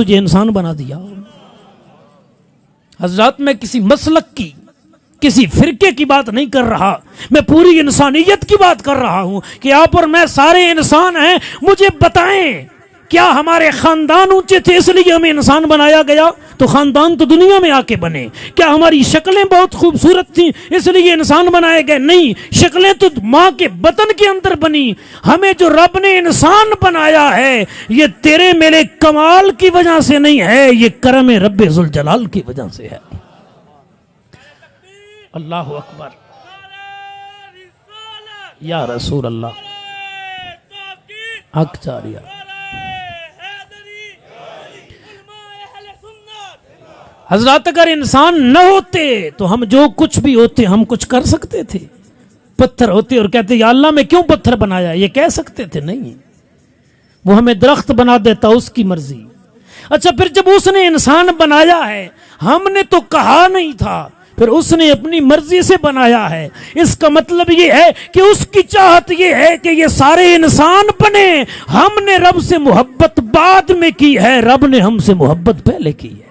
تجھے انسان بنا دیا۔ حضرات میں کسی مسلک کی، کسی فرقے کی بات نہیں کر رہا، میں پوری انسانیت کی بات کر رہا ہوں کہ آپ اور میں سارے انسان ہیں۔ مجھے بتائیں کیا ہمارے خاندان اونچے تھے اس لیے ہمیں انسان بنایا گیا؟ تو خاندان تو دنیا میں آ کے بنے۔ کیا ہماری شکلیں بہت خوبصورت تھیں اس لیے انسان بنائے گئے؟ نہیں، شکلیں تو ماں کے بطن کے اندر بنی۔ ہمیں جو رب نے انسان بنایا ہے یہ تیرے میرے کمال کی وجہ سے نہیں ہے، یہ کرم رب ذوالجلال کی وجہ سے ہے۔ اللہ اکبر، یا رسول اللہ، حق جاریہ۔ حضرات اگر انسان نہ ہوتے تو ہم جو کچھ بھی ہوتے ہم کچھ کر سکتے تھے؟ پتھر ہوتے اور کہتے یا اللہ میں کیوں پتھر بنایا، یہ کہہ سکتے تھے؟ نہیں، وہ ہمیں درخت بنا دیتا، اس کی مرضی۔ اچھا پھر جب اس نے انسان بنایا ہے، ہم نے تو کہا نہیں تھا، پھر اس نے اپنی مرضی سے بنایا ہے۔ اس کا مطلب یہ ہے کہ اس کی چاہت یہ ہے کہ یہ سارے انسان بنے۔ ہم نے رب سے محبت بعد میں کی ہے، رب نے ہم سے محبت پہلے کی ہے۔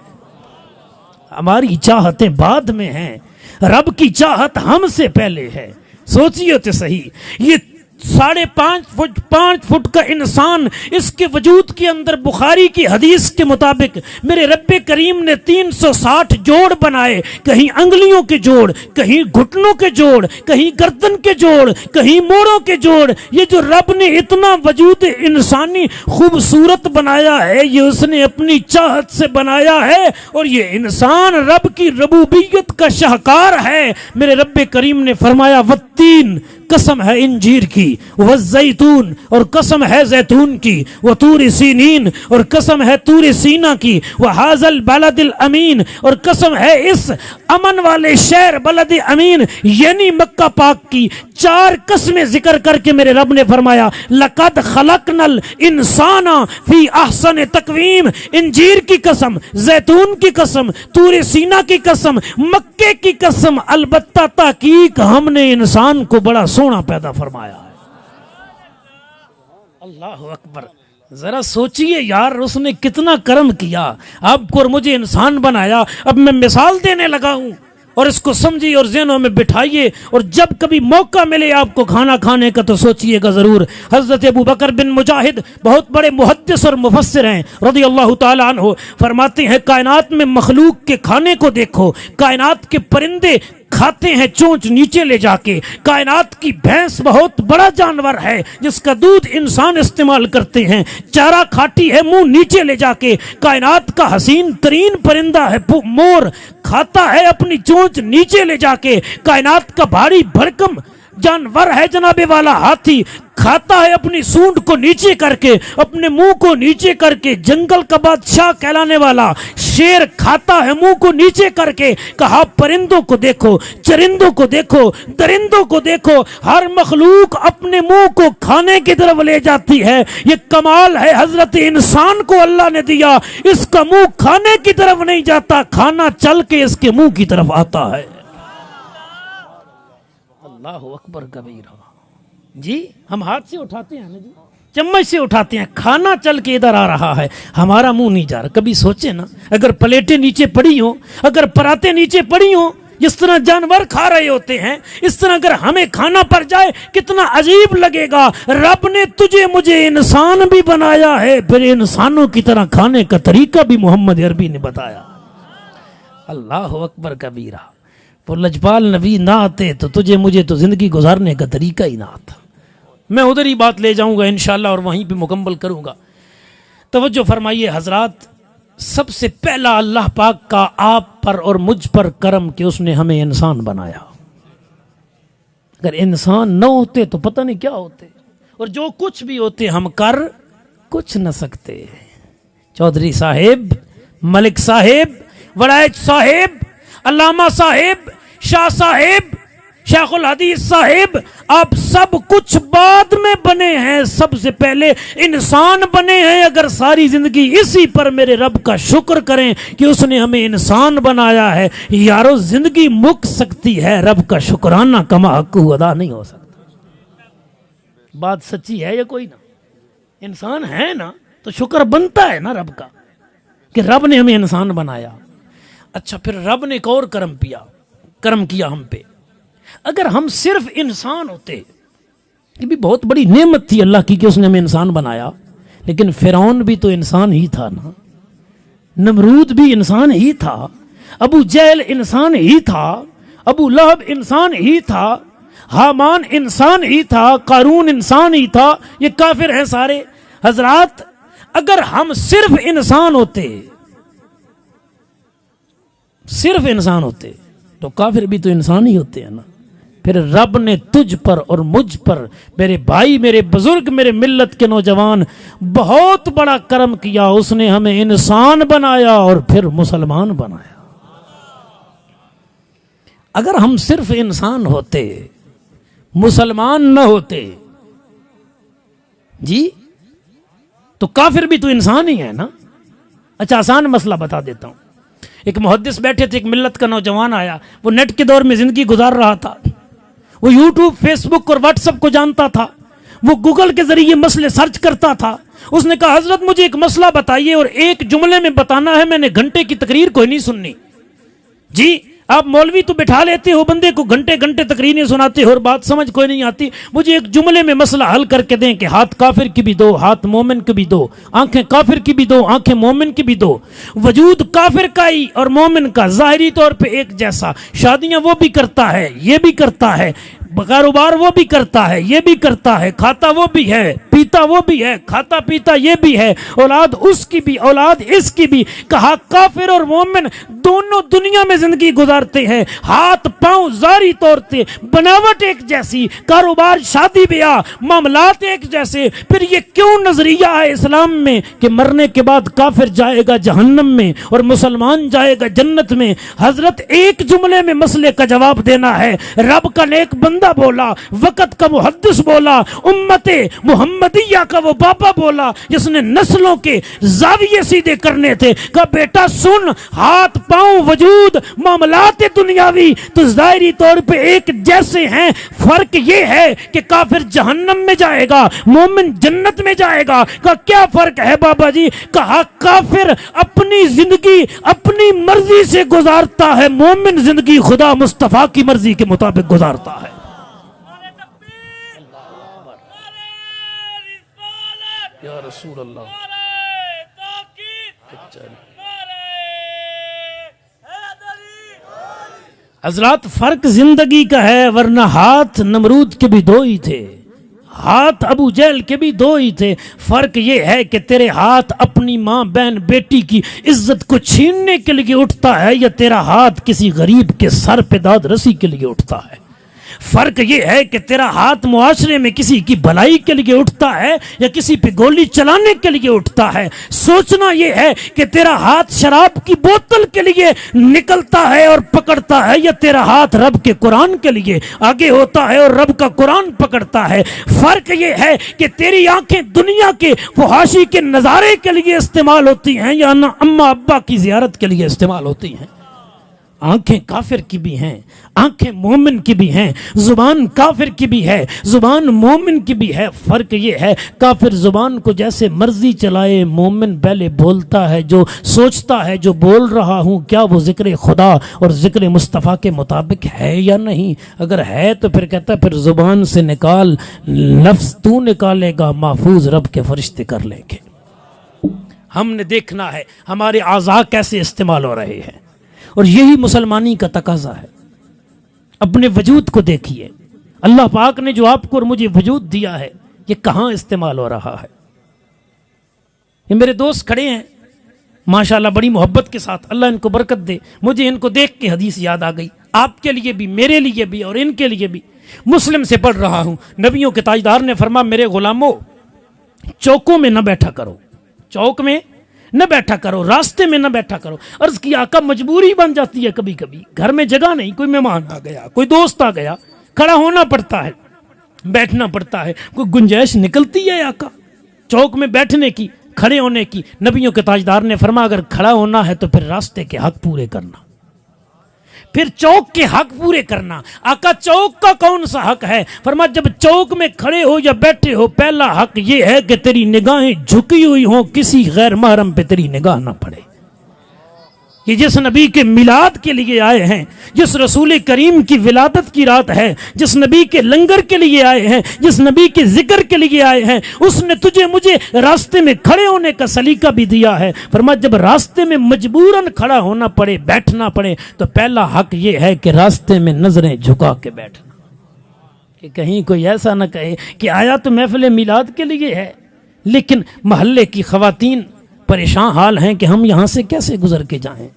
ہماری چاہتیں بعد میں ہیں، رب کی چاہت ہم سے پہلے ہے۔ سوچئے تو صحیح، یہ 5.5 فٹ کا انسان، اس کے وجود کے اندر بخاری کی حدیث کے مطابق میرے رب کریم نے 360 جوڑ بنائے، کہیں انگلیوں کے جوڑ، کہیں گھٹنوں کے جوڑ، کہیں گردن کے جوڑ، کہیں موڑوں کے جوڑ۔ یہ جو رب نے اتنا وجود انسانی خوبصورت بنایا ہے یہ اس نے اپنی چاہت سے بنایا ہے، اور یہ انسان رب کی ربوبیت کا شاہکار ہے۔ میرے رب کریم نے فرمایا والتین، قسم ہے انجیر کی، والزیتون، اور قسم ہے زیتون کی، وطور سینین، اور قسم ہے طور سینا کی، وہذا البلد الامین، اور قسم ہے اس امن والے شہر بلد امین یعنی مکہ پاک کی۔ 4 قسمیں ذکر کر کے میرے رب نے فرمایا لقد خلقنا الانسان فی احسن تقویم۔ انجیر کی قسم، زیتون کی قسم، طور سینا کی قسم، مکے کی قسم، البتہ تحقیق ہم نے انسان کو بڑا سونا پیدا فرمایا ہے۔ اللہ اکبر، ذرا سوچئے یار، اس نے کتنا کرم کیا، آپ کو اور مجھے انسان بنایا۔ اب میں مثال دینے لگا ہوں، اور اس کو سمجھیے اور ذہنوں میں بٹھائیے، اور جب کبھی موقع ملے آپ کو کھانا کھانے کا تو سوچئے گا ضرور۔ حضرت ابو بکر بن مجاہد بہت بڑے محدث اور مفسر ہیں رضی اللہ تعالیٰ عنہ، فرماتے ہیں کائنات میں مخلوق کے کھانے کو دیکھو، کائنات کے پرندے کھاتے ہیں چونچ نیچے لے جا کے، کائنات کی بھینس بہت بڑا جانور ہے جس کا دودھ انسان استعمال کرتے ہیں، چارہ کھاتی ہے منہ نیچے لے جا کے، کائنات کا حسین ترین پرندہ ہے مور، کھاتا ہے اپنی چونچ نیچے لے جا کے، کائنات کا بھاری بھرکم جانور ہے جناب والا ہاتھی، کھاتا ہے اپنی سونڈ کو نیچے کر کے، اپنے منہ کو نیچے کر کے، جنگل کا بادشاہ کہلانے والا شیر کھاتا ہے منہ کو نیچے کر کے۔ کہا پرندوں کو دیکھو، چرندوں کو دیکھو، درندوں کو دیکھو، ہر مخلوق اپنے منہ کو کھانے کی طرف لے جاتی ہے۔ یہ کمال ہے حضرت انسان کو اللہ نے دیا، اس کا منہ کھانے کی طرف نہیں جاتا، کھانا چل کے اس کے منہ کی طرف آتا ہے۔ اللہ اکبر کبیرہ۔ جی ہم ہاتھ سے اٹھاتے ہیں نا جی، چمچ سے اٹھاتے ہیں، کھانا چل کے ادھر آ رہا ہے، ہمارا منہ نہیں جا رہا۔ کبھی سوچے نا اگر پلیٹیں نیچے پڑی ہوں، اگر پراتے نیچے پڑی ہوں، جس طرح جانور کھا رہے ہوتے ہیں اس طرح اگر ہمیں کھانا پڑ جائے کتنا عجیب لگے گا۔ رب نے تجھے مجھے انسان بھی بنایا ہے، پھر انسانوں کی طرح کھانے کا طریقہ بھی محمد عربی نے بتایا۔ اللہ اکبر کبیرہ۔ وہ لجپال نبی نہ آتے تو تجھے مجھے تو زندگی گزارنے کا طریقہ ہی نہ آتا۔ میں ادھر ہی بات لے جاؤں گا انشاءاللہ اور وہیں پہ مکمل کروں گا۔ توجہ فرمائیے حضرات، سب سے پہلا اللہ پاک کا آپ پر اور مجھ پر کرم کہ اس نے ہمیں انسان بنایا۔ اگر انسان نہ ہوتے تو پتہ نہیں کیا ہوتے، اور جو کچھ بھی ہوتے ہم کر کچھ نہ سکتے۔ چودھری صاحب، ملک صاحب، وڑائچ صاحب، علامہ صاحب، شاہ صاحب، شیخ الحدیث صاحب، آپ سب کچھ بعد میں بنے ہیں، سب سے پہلے انسان بنے ہیں۔ اگر ساری زندگی اسی پر میرے رب کا شکر کریں کہ اس نے ہمیں انسان بنایا ہے، یارو زندگی مک سکتی ہے، رب کا شکرانہ کما حق ادا نہیں ہو سکتا۔ بات سچی ہے یا کوئی نہ؟ انسان ہے نا تو شکر بنتا ہے نا رب کا۔ کہ رب نے ہمیں انسان بنایا. اچھا پھر رب نے ایک اور کرم کیا ہم پہ. اگر ہم صرف انسان ہوتے، یہ بھی بہت بڑی نعمت تھی اللہ کی کہ اس نے ہمیں انسان بنایا. لیکن فرعون بھی تو انسان ہی تھا نا، نمرود بھی انسان ہی تھا، ابو جہل انسان ہی تھا، ابو لہب انسان ہی تھا، حامان انسان ہی تھا، قارون انسان ہی تھا. یہ کافر ہیں سارے. حضرات اگر ہم صرف انسان ہوتے تو کافر بھی تو انسان ہی ہوتے ہیں نا. پھر رب نے تجھ پر اور مجھ پر، میرے بھائی، میرے بزرگ، میرے ملت کے نوجوان، بہت بڑا کرم کیا. اس نے ہمیں انسان بنایا اور پھر مسلمان بنایا. اگر ہم صرف انسان ہوتے، مسلمان نہ ہوتے جی، تو کافر بھی تو انسان ہی ہے نا. اچھا آسان مسئلہ بتا دیتا ہوں. ایک محدث بیٹھے تھے، ایک ملت کا نوجوان آیا، وہ نیٹ کے دور میں زندگی گزار رہا تھا. وہ یوٹیوب، فیس بک اور واٹس ایپ کو جانتا تھا. وہ گوگل کے ذریعے مسئلے سرچ کرتا تھا. اس نے کہا حضرت مجھے ایک مسئلہ بتائیے اور ایک جملے میں بتانا ہے، میں نے گھنٹے کی تقریر کوئی نہیں سننی. جی آپ مولوی تو بٹھا لیتے ہو بندے کو، گھنٹے گھنٹے تقریریں سناتے ہو اور بات سمجھ کوئی نہیں آتی. مجھے ایک جملے میں مسئلہ حل کر کے دیں کہ ہاتھ کافر کی بھی دو، ہاتھ مومن کی بھی دو، آنکھیں کافر کی بھی دو، آنکھیں مومن کی بھی دو، وجود کافر کا ہی اور مومن کا ظاہری طور پہ ایک جیسا، شادیاں وہ بھی کرتا ہے، یہ بھی کرتا ہے، کاروبار وہ بھی کرتا ہے، یہ بھی کرتا ہے، کھاتا وہ بھی ہے، پیتا وہ بھی ہے، کھاتا پیتا یہ بھی ہے، اولاد اس کی بھی، اولاد اس کی بھی. کہا کافر اور مومن دونوں دنیا میں زندگی گزارتے ہیں، ہاتھ پاؤں ظاہری طور پہ بناوٹ ایک جیسی، کاروبار شادی بیاہ معاملات ایک جیسے. پھر یہ کیوں نظریہ ہے اسلام میں کہ مرنے کے بعد کافر جائے گا جہنم میں اور مسلمان جائے گا جنت میں؟ حضرت ایک جملے میں مسئلے کا جواب دینا ہے. رب کا نیک بندہ بولا، وقت کا محدث بولا، امت محمدیہ کا وہ بابا بولا جس نے نسلوں کے زاویے سیدھے کرنے تھے. کہا بیٹا سن، ہاتھ پاؤں وجود معاملات دنیاوی تو ظاہری طور پہ ایک جیسے ہیں، فرق یہ ہے کہ کافر جہنم میں جائے گا، مومن جنت میں جائے گا. کہا کیا فرق ہے بابا جی؟ کہا کافر اپنی زندگی اپنی مرضی سے گزارتا ہے، مومن زندگی خدا مصطفیٰ کی مرضی کے مطابق گزارتا ہے. یا رسول اللہ. حضرات فرق زندگی کا ہے، ورنہ ہاتھ نمرود کے بھی دو ہی تھے، ہاتھ ابو جہل کے بھی دو ہی تھے. فرق یہ ہے کہ تیرے ہاتھ اپنی ماں بہن بیٹی کی عزت کو چھیننے کے لیے اٹھتا ہے یا تیرا ہاتھ کسی غریب کے سر پہ داد رسی کے لیے اٹھتا ہے. فرق یہ ہے کہ تیرا ہاتھ معاشرے میں کسی کی بھلائی کے لیے اٹھتا ہے یا کسی پہ گولی چلانے کے لیے اٹھتا ہے. سوچنا یہ ہے کہ تیرا ہاتھ شراب کی بوتل کے لیے نکلتا ہے اور پکڑتا ہے یا تیرا ہاتھ رب کے قرآن کے لیے آگے ہوتا ہے اور رب کا قرآن پکڑتا ہے. فرق یہ ہے کہ تیری آنکھیں دنیا کے فحاشی کے نظارے کے لیے استعمال ہوتی ہیں یا نہ اماں ابا کی زیارت کے لیے استعمال ہوتی ہیں. آنکھیں کافر کی بھی ہیں، آنکھیں مومن کی بھی ہیں، زبان کافر کی بھی ہے، زبان مومن کی بھی ہے. فرق یہ ہے کافر زبان کو جیسے مرضی چلائے، مومن پہلے بولتا ہے، جو سوچتا ہے جو بول رہا ہوں کیا وہ ذکر خدا اور ذکر مصطفیٰ کے مطابق ہے یا نہیں. اگر ہے تو پھر کہتا ہے پھر زبان سے نکال، لفظ تو نکالے گا محفوظ رب کے فرشتے کر لیں گے. ہم نے دیکھنا ہے ہمارے اعضاء کیسے استعمال ہو رہے ہیں، اور یہی مسلمانی کا تقاضا ہے. اپنے وجود کو دیکھیے، اللہ پاک نے جو آپ کو اور مجھے وجود دیا ہے یہ کہاں استعمال ہو رہا ہے. یہ میرے دوست کھڑے ہیں ماشاءاللہ بڑی محبت کے ساتھ، اللہ ان کو برکت دے. مجھے ان کو دیکھ کے حدیث یاد آ گئی، آپ کے لیے بھی، میرے لیے بھی اور ان کے لیے بھی. مسلم سے پڑھ رہا ہوں، نبیوں کے تاجدار نے فرمایا میرے غلاموں چوکوں میں نہ بیٹھا کرو، چوک میں نہ بیٹھا کرو، راستے میں نہ بیٹھا کرو. عرض کی آقا مجبوری بن جاتی ہے، کبھی کبھی گھر میں جگہ نہیں، کوئی مہمان آ گیا، کوئی دوست آ گیا، کھڑا ہونا پڑتا ہے، بیٹھنا پڑتا ہے، کوئی گنجائش نکلتی ہے آقا چوک میں بیٹھنے کی، کھڑے ہونے کی. نبیوں کے تاجدار نے فرمایا اگر کھڑا ہونا ہے تو پھر راستے کے حق پورے کرنا، پھر چوک کے حق پورے کرنا. آقا چوک کا کون سا حق ہے؟ فرمایا جب چوک میں کھڑے ہو یا بیٹھے ہو، پہلا حق یہ ہے کہ تیری نگاہیں جھکی ہوئی ہوں، کسی غیر محرم پہ تیری نگاہ نہ پڑے. کہ جس نبی کے میلاد کے لیے آئے ہیں، جس رسول کریم کی ولادت کی رات ہے، جس نبی کے لنگر کے لیے آئے ہیں، جس نبی کے ذکر کے لیے آئے ہیں، اس نے تجھے مجھے راستے میں کھڑے ہونے کا سلیقہ بھی دیا ہے۔ فرمایا جب راستے میں مجبوراً کھڑا ہونا پڑے، بیٹھنا پڑے، تو پہلا حق یہ ہے کہ راستے میں نظریں جھکا کے بیٹھنا، کہ کہیں کوئی ایسا نہ کہے کہ آیا تو محفل میلاد کے لیے ہے، لیکن محلے کی خواتین پریشان حال ہیں کہ ہم یہاں سے کیسے گزر کے جائیں۔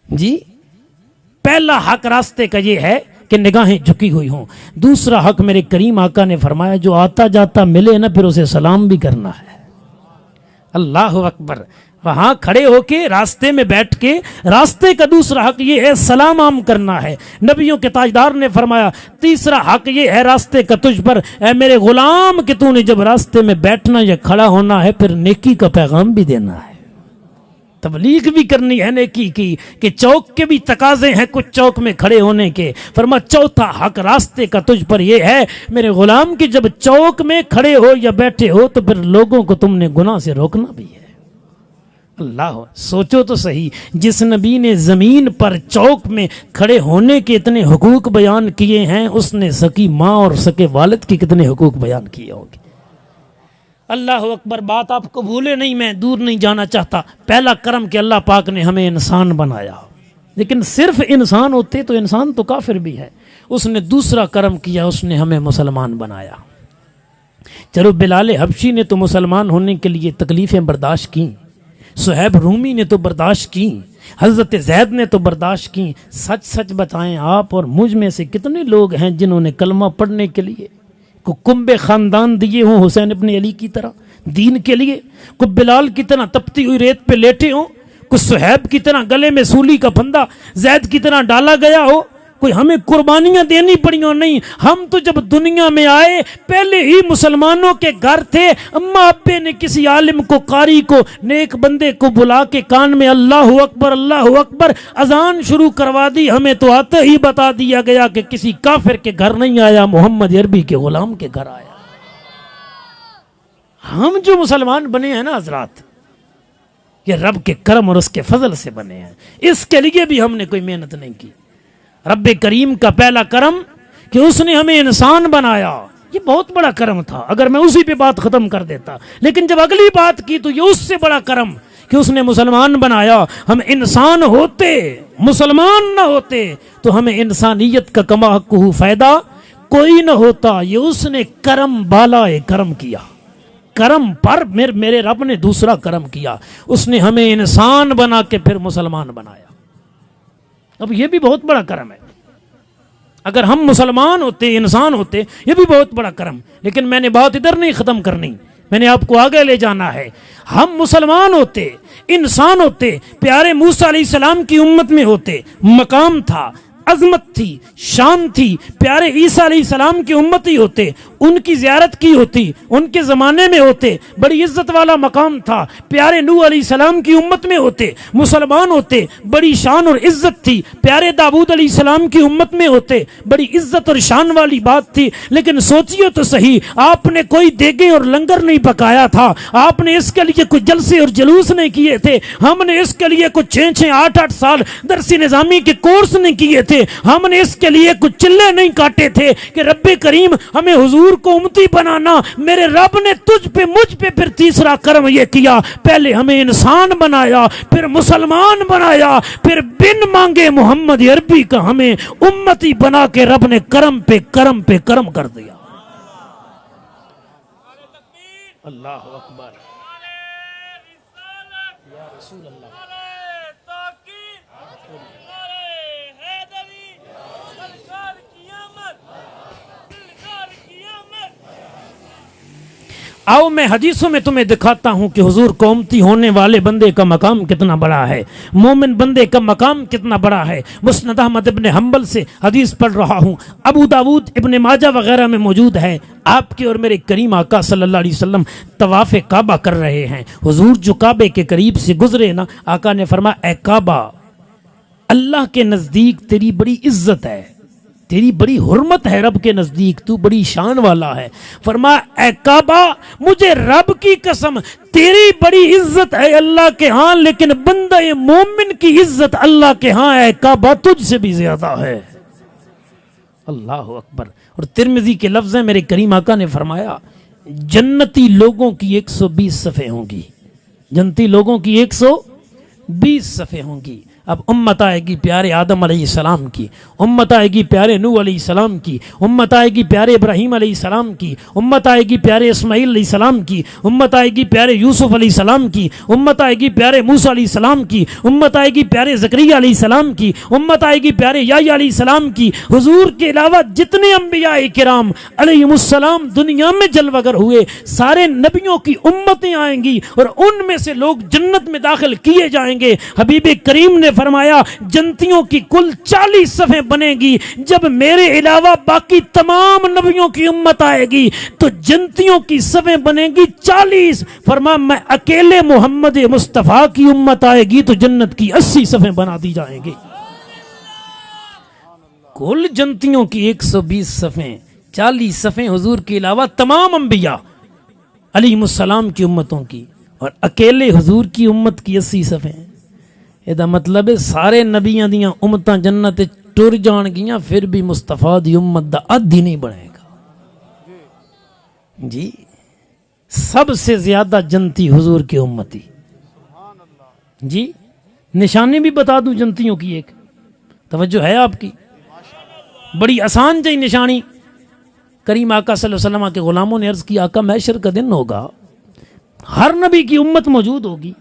جی پہلا حق راستے کا یہ ہے کہ نگاہیں جھکی ہوئی ہوں۔ دوسرا حق میرے کریم آقا نے فرمایا جو آتا جاتا ملے نا پھر اسے سلام بھی کرنا ہے۔ اللہ اکبر، وہاں کھڑے ہو کے راستے میں بیٹھ کے راستے کا دوسرا حق یہ ہے سلام عام کرنا ہے۔ نبیوں کے تاجدار نے فرمایا تیسرا حق یہ ہے راستے کا تجھ پر اے میرے غلام کہ تو نے جب راستے میں بیٹھنا یا کھڑا ہونا ہے پھر نیکی کا پیغام بھی دینا ہے، تبلیغ بھی کرنی ہے نیکی کی، کہ چوک کے بھی تقاضے ہیں کچھ چوک میں کھڑے ہونے کے۔ فرمایا چوتھا حق راستے کا تجھ پر یہ ہے میرے غلام کہ جب چوک میں کھڑے ہو یا بیٹھے ہو تو پھر لوگوں کو تم نے گناہ سے روکنا بھی ہے۔ اللہ، سوچو تو صحیح، جس نبی نے زمین پر چوک میں کھڑے ہونے کے اتنے حقوق بیان کیے ہیں، اس نے سکی ماں اور سکے والد کے کتنے حقوق بیان کیے ہوں گے۔ اللہ اکبر، بات آپ کو بھولے نہیں، میں دور نہیں جانا چاہتا۔ پہلا کرم کہ اللہ پاک نے ہمیں انسان بنایا، لیکن صرف انسان ہوتے تو انسان تو کافر بھی ہے۔ اس نے دوسرا کرم کیا، اس نے ہمیں مسلمان بنایا۔ چلو بلال حبشی نے تو مسلمان ہونے کے لیے تکلیفیں برداشت کیں، صہیب رومی نے تو برداشت کی، حضرت زید نے تو برداشت کی۔ سچ سچ بتائیں آپ اور مجھ میں سے کتنے لوگ ہیں جنہوں نے کلمہ پڑھنے کے لیے کو کنبے خاندان دیے ہوں حسین ابن علی کی طرح دین کے لیے، کو بلال کی طرح تپتی ہوئی ریت پہ لیٹے ہوں، کو صہیب کی طرح گلے میں سولی کا پھندا زید کی طرح ڈالا گیا ہو، کوئی ہمیں قربانیاں دینی پڑی ہو؟ نہیں، ہم تو جب دنیا میں آئے پہلے ہی مسلمانوں کے گھر تھے، اماں ابے نے کسی عالم کو، قاری کو، نیک بندے کو بلا کے کان میں اللہ اکبر اذان شروع کروا دی، ہمیں تو آتے ہی بتا دیا گیا کہ کسی کافر کے گھر نہیں آیا، محمد عربی کے غلام کے گھر آیا۔ ہم جو مسلمان بنے ہیں نا حضرات، یہ رب کے کرم اور اس کے فضل سے بنے ہیں، اس کے لیے بھی ہم نے کوئی محنت نہیں کی۔ رب کریم کا پہلا کرم کہ اس نے ہمیں انسان بنایا، یہ بہت بڑا کرم تھا، اگر میں اسی پہ بات ختم کر دیتا، لیکن جب اگلی بات کی تو یہ اس سے بڑا کرم کہ اس نے مسلمان بنایا۔ ہم انسان ہوتے، مسلمان نہ ہوتے تو ہمیں انسانیت کا کما حقہ فائدہ کوئی نہ ہوتا۔ یہ اس نے کرم بالا کرم کیا، کرم پر میرے رب نے دوسرا کرم کیا، اس نے ہمیں انسان بنا کے پھر مسلمان بنایا۔ اب یہ بھی بہت بڑا کرم ہے، اگر ہم مسلمان ہوتے، انسان ہوتے، یہ بھی بہت بڑا کرم۔ لیکن میں نے بات ادھر نہیں ختم کرنی، میں نے آپ کو آگے لے جانا ہے۔ ہم مسلمان ہوتے، انسان ہوتے، پیارے موسیٰ علیہ السلام کی امت میں ہوتے، مقام تھا، عظمت تھی، شان تھی، پیارے عیسیٰ علیہ السلام کی امتی ہوتے، ان کی زیارت کی ہوتی، ان کے زمانے میں ہوتے، بڑی عزت والا مقام تھا، پیارے نوح علیہ السلام کی امت میں ہوتے، مسلمان ہوتے، بڑی شان اور عزت تھی، پیارے داؤد علیہ السلام کی امت میں ہوتے، بڑی عزت اور شان والی بات تھی۔ لیکن سوچیے تو صحیح، آپ نے کوئی دیگیں اور لنگر نہیں پکایا تھا، آپ نے اس کے لیے کوئی جلسے اور جلوس نہیں کیے تھے، ہم نے اس کے لیے کچھ 6-8 سال درس نظامی کے کورس نہیں کیے تھے، ہم نے اس کے لیے کچھ چلے نہیں کاٹے تھے کہ رب کریم ہمیں حضور کو امتی بنانا۔ میرے رب نے تجھ پہ، مجھ پہ پھر تیسرا کرم یہ کیا، پہلے ہمیں انسان بنایا، پھر مسلمان بنایا، پھر بن مانگے محمد عربی کا ہمیں امتی بنا کے رب نے کرم پہ کرم پہ کرم کر دیا۔ اللہ اکبر، یا رسول اللہ۔ آؤ میں حدیثوں میں تمہیں دکھاتا ہوں کہ حضور کو امتی ہونے والے بندے کا مقام کتنا بڑا ہے، مومن بندے کا مقام کتنا بڑا ہے۔ مسند احمد ابن حنبل سے حدیث پڑھ رہا ہوں، ابو داود ابن ماجہ وغیرہ میں موجود ہے۔ آپ کے اور میرے کریم آقا صلی اللہ علیہ وسلم طواف کعبہ کر رہے ہیں، حضور جو کعبے کے قریب سے گزرے نا، آقا نے فرمایا اے کعبہ، اللہ کے نزدیک تیری بڑی عزت ہے، تیری بڑی حرمت ہے رب کے نزدیک، تو بڑی شان والا ہے۔ فرمایا اے کعبہ مجھے رب کی قسم تیری بڑی عزت ہے اللہ کے ہاں، لیکن بندہ مومن کی عزت اللہ کے ہاں اے کعبہ تجھ سے بھی زیادہ ہے۔ اللہ اکبر۔ اور ترمذی کے لفظ ہیں، میرے کریم آقا نے فرمایا جنتی لوگوں کی 120 صفحے ہوں گی، جنتی لوگوں کی 120 صفحے ہوں گی۔ اب امت آئے گی پیارے آدم علیہ السلام کی، امت آئے گی پیارے نوح علیہ السلام کی، امت آئے گی پیارے ابراہیم علیہ السلام کی، امت آئے گی پیارے اسماعیل علیہ السلام کی، امت آئے گی پیارے یوسف علیہ السلام کی، امت آئے گی پیارے موسیٰ علیہ السلام کی، امت آئے گی پیارے زکریا علیہ السلام کی، امت آئے گی پیارے یحییٰ علیہ السلام کی۔ حضور کے علاوہ جتنے انبیاء کرام علیہم السلام دنیا میں جلوہ گر ہوئے، سارے نبیوں کی امتیں آئیں گی اور ان میں سے لوگ جنت میں داخل کیے جائیں گے۔ حبیب کریم نے فرمایا جنتیوں کی کل 40 صفیں بنے گی، جب میرے علاوہ باقی تمام نبیوں کی امت آئے گی تو جنتیوں کی صفیں بنے گی 40۔ فرمایا میں اکیلے محمد مصطفیٰ کی امت آئے گی تو جنت کی 80 صفیں بنا دی جائیں گی۔ کل جنتیوں کی 120 صفیں، 40 صفیں حضور کے علاوہ تمام انبیاء علیہم السلام کی امتوں کی، اور اکیلے حضور کی امت کی 80 صفیں۔ یہ مطلب ہے سارے نبیاں دیاں امتاں جنت ٹر جان گیاں، پھر بھی مصطفیٰ دی امت دا ادھی نہیں بنے گا۔ جی سب سے زیادہ جنتی حضور کی امتی۔ جی نشانی بھی بتا دوں جنتیوں کی، ایک توجہ ہے آپ کی، بڑی آسان جی نشانی۔ کریم آقا صلی اللہ علیہ وسلم کے غلاموں نے عرض کی آقا محشر کا دن ہوگا، ہر نبی کی امت موجود ہوگی۔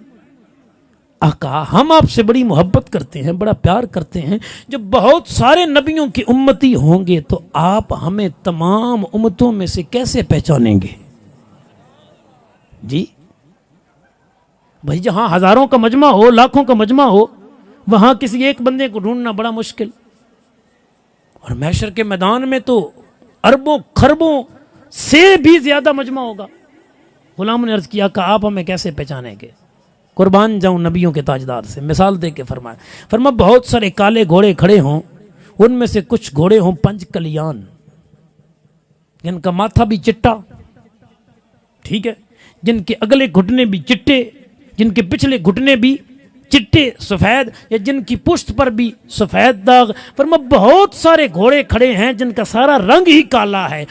آقا ہم آپ سے بڑی محبت کرتے ہیں، بڑا پیار کرتے ہیں، جب بہت سارے نبیوں کی امتی ہوں گے تو آپ ہمیں تمام امتوں میں سے کیسے پہچانیں گے؟ جی بھائی جہاں ہزاروں کا مجمع ہو، لاکھوں کا مجمع ہو، وہاں کسی ایک بندے کو ڈھونڈنا بڑا مشکل، اور محشر کے میدان میں تو اربوں خربوں سے بھی زیادہ مجمع ہوگا۔ غلام نے عرض کیا کہ آپ ہمیں کیسے پہچانیں گے؟ قربان جاؤں نبیوں کے تاجدار سے مثال دے کے فرمایا بہت سارے کالے گھوڑے کھڑے ہوں، ان میں سے کچھ گھوڑے ہوں 5 کلیان، جن کا ماتھا بھی چٹا، ٹھیک ہے، جن کے اگلے گھٹنے بھی چٹے، جن کے پچھلے گھٹنے بھی چٹے سفید، یا جن کی پشت پر بھی سفید داغ۔ بہت سارے گھوڑے کھڑے ہیں جن کا سارا رنگ ہی کالا ہے۔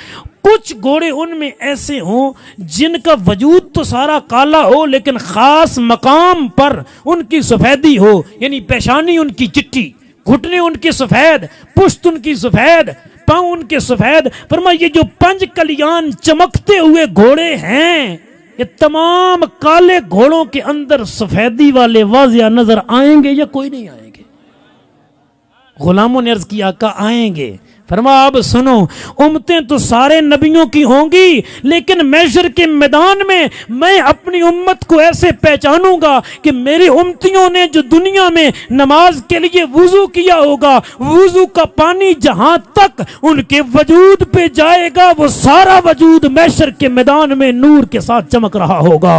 کچھ گھوڑے ان میں ایسے ہوں جن کا وجود تو سارا کالا ہو لیکن خاص مقام پر ان کی سفیدی ہو، یعنی پیشانی ان کی چٹی، گھٹنے ان کے سفید، پشت ان کی سفید، پاؤں ان کے سفید۔ یہ جو 5 کلیان چمکتے ہوئے گھوڑے ہیں، یہ تمام کالے گھوڑوں کے اندر سفیدی والے واضح نظر آئیں گے یا کوئی نہیں آئیں گے؟ غلاموں نے عرض کیا کہ آئیں گے۔ فرمایا اب سنو، امتیں تو سارے نبیوں کی ہوں گی، لیکن محشر کے میدان میں میں اپنی امت کو ایسے پہچانوں گا کہ میری امتیوں نے جو دنیا میں نماز کے لیے وضو کیا ہوگا، وضو کا پانی جہاں تک ان کے وجود پہ جائے گا وہ سارا وجود محشر کے میدان میں نور کے ساتھ چمک رہا ہوگا۔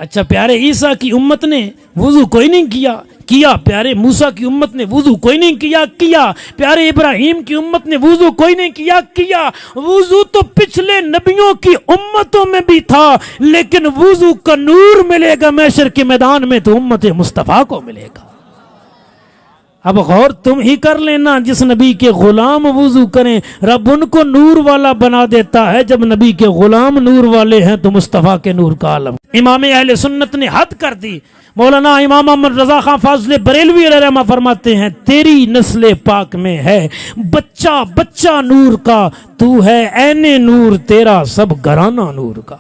اچھا پیارے عیسیٰ کی امت نے وضو کوئی نہیں کیا، پیارے موسیٰ کی امت نے وضو کوئی نہیں کیا، پیارے ابراہیم کی امت نے وضو کوئی نہیں کیا۔ وضو تو پچھلے نبیوں کی امتوں میں بھی تھا، لیکن وضو کا نور ملے گا محشر کے میدان میں تو امت مصطفیٰ کو ملے گا۔ اب غور تم ہی کر لینا، جس نبی کے غلام وضو کریں رب ان کو نور والا بنا دیتا ہے، جب نبی کے غلام نور والے ہیں تو مصطفیٰ کے نور کا عالم۔ امام اہل سنت نے حد کر دی۔ مولانا امام محمد رضا خان فاضل بریلوی علیہ رحمہ فرماتے ہیں تیری نسل پاک میں ہے بچہ بچہ نور کا، تو ہے عین نور تیرا سب گھرانہ نور کا۔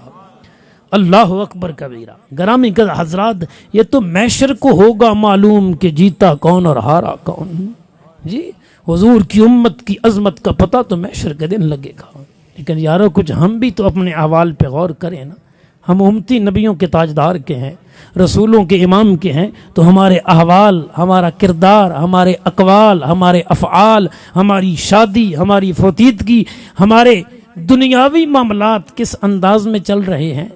اللہ اکبر کبیرہ۔ گرامی حضرات، یہ تو محشر کو ہوگا معلوم کہ جیتا کون اور ہارا کون۔ جی حضور کی امت کی عظمت کا پتہ تو محشر کے دن لگے گا، لیکن یارو کچھ ہم بھی تو اپنے احوال پہ غور کریں نا۔ ہم امتی نبیوں کے تاجدار کے ہیں، رسولوں کے امام کے ہیں، تو ہمارے احوال، ہمارا کردار، ہمارے اقوال، ہمارے افعال، ہماری شادی، ہماری فوتیدگی، ہمارے دنیاوی معاملات کس انداز میں چل رہے ہیں؟